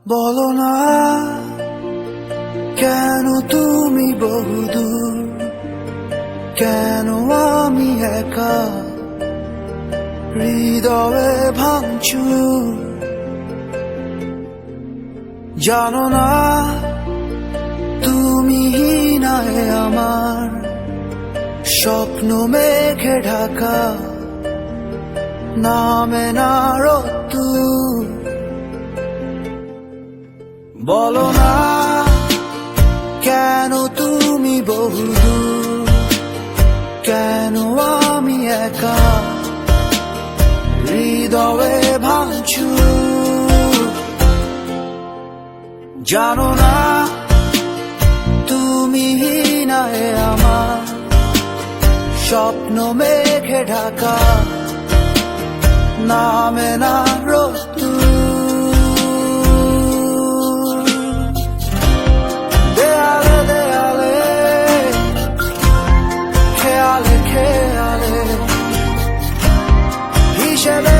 বলো না কেন তুমি বহুদূর, কেন আমি একা হৃদয়ে ভাঙচুর। জানো না তুমি নাই আমার স্বপ্ন মেঘে ঢাকা, নামে না রোদ্দুর। বলো না কেন তুমি বহুদূর, কেন আমি একা হৃদয়ে ভাঙচুর। জানো না তুমি নাই আমার স্বপ্ন মেঘে ঢাকা, নামে না রোদ্দুর। দেয়ালে দেয়ালে খেয়ালে খেয়ালে হিসেবে